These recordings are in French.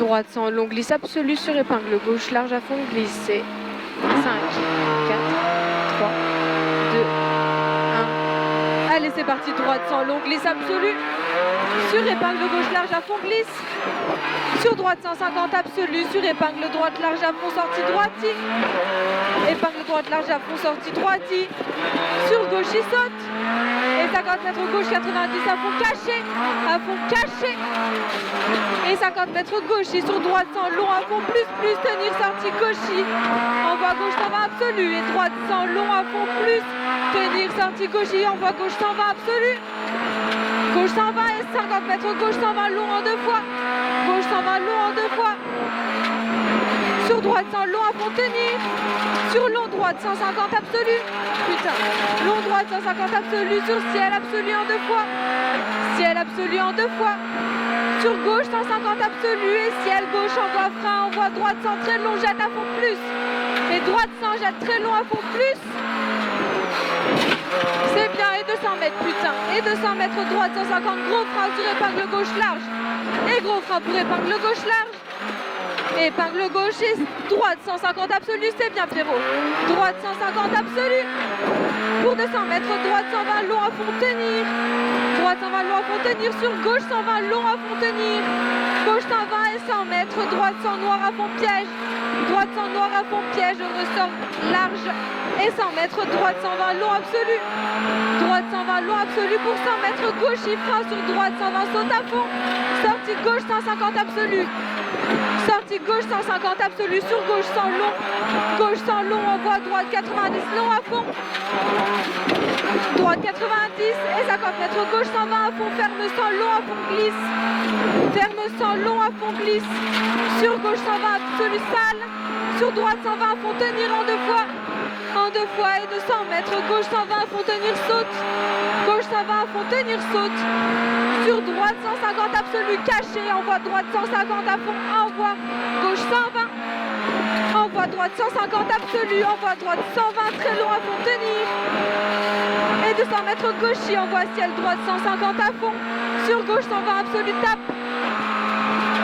Droite sans long, glisse absolue sur épingle gauche, large à fond, glissez. 5, 4, 3, 2, 1. Allez, c'est parti, droite sans long, glisse absolue. Sur épingle gauche, large à fond, glisse. Sur droite 150 absolue, sur épingle droite, large à fond, sortie droite. Épingle droite, large à fond, sortie droite. Sur gauche, il saute. Et 50 mètres gauche, 90 à fond caché. Et 50 mètres gauche, et sur droite sans long à fond, plus, tenir, sortie gauche. Envoie gauche, 120 absolu. Et droite sans long à fond, plus, tenir, sortie gauche. Envoie gauche, 120 absolu. Gauche 120 et 50 mètres gauche 120 long en 2 fois. Gauche 120 long en 2 fois. Sur droite sans long à fond tenir. Sur long droite 150 absolu. Putain. Long droite 150 absolu. Sur ciel absolu en 2 fois. Ciel absolu en 2 fois. Sur gauche 150 absolu. Et ciel gauche envoie frein. Envoie droite sans très long. Jette à fond plus. Et droite sans jette très long à fond plus. C'est bien, et 200 mètres, putain. Et 200 mètres droite, 150, gros frein sur épingle gauche large. Et gros frein pour épingle gauche large. Épingle gauche et droite, 150 absolu, c'est bien frérot. Droite, 150 absolu. Pour 200 mètres, droite, 120 long à fond tenir. Droite, 120 long à fond tenir. Sur gauche, 120 long à fond tenir. Gauche, 120 et 100 mètres. Droite, sans noir à fond piège. Droite, sans noir à fond piège. Ressort large. Et 100 mètres, droite 120 long absolu. Droite 120 long absolu pour 100 mètres. Gauche, il frein sur droite 120 saute à fond. Sortie gauche 150 absolu. Sortie gauche 150 absolu. Sur gauche sans long. Gauche sans long, on voit droite 90 long à fond. Droite 90 et 50 mètres gauche 120 à fond. Ferme sans long à fond glisse. Ferme sans long à fond glisse. Sur gauche 120 absolu sale. Sur droite 120 à fond tenir en 2 fois. En 2 fois et 200 mètres, gauche 120 à fond tenir saute. Gauche 120 à fond tenir saute. Sur droite 150 absolu caché. Envoie droite 150 à fond. Envoie gauche 120. Envoie droite 150 absolu. Envoie droite 120 très long à fond tenir. Et 200 mètres gauche. Envoie ciel droite 150 à fond. Sur gauche 120 absolu tape.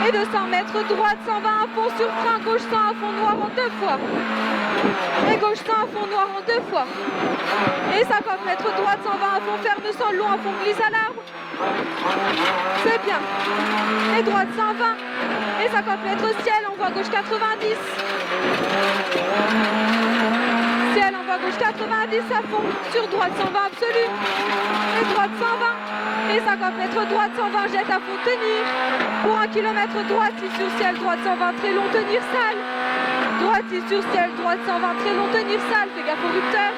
Et 200 mètres droite 120 à fond sur frein. Gauche 100 à fond noir en 2 fois. Et gauche 100 à fond noir en 2 fois. Et 50 mètres droite 120 à fond ferme sans long à fond glisse à l'arbre. C'est bien. Et droite 120. Et 50 mètres ciel, on voit gauche 90. Ciel, on voit gauche 90 à fond. Sur droite 120 absolu. Et droite 120. Et 50 mètres droite 120 jette à fond tenir. Pour 1 km droite, sur ciel, droite 120 très long tenir sale. Droite sur ciel, droite 120 très long tenir sale, fais gaffe au rupteur.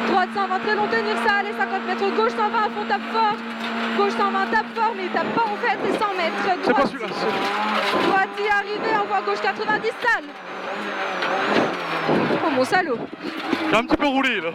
Droite 120 très long tenir sale et 50 mètres gauche 120 à fond tape fort. Gauche 120 tape fort mais il tape pas en fait et 100 mètres. Droite y arriver, envoie gauche 90 sale. Oh mon salaud. J'ai un petit peu roulé là.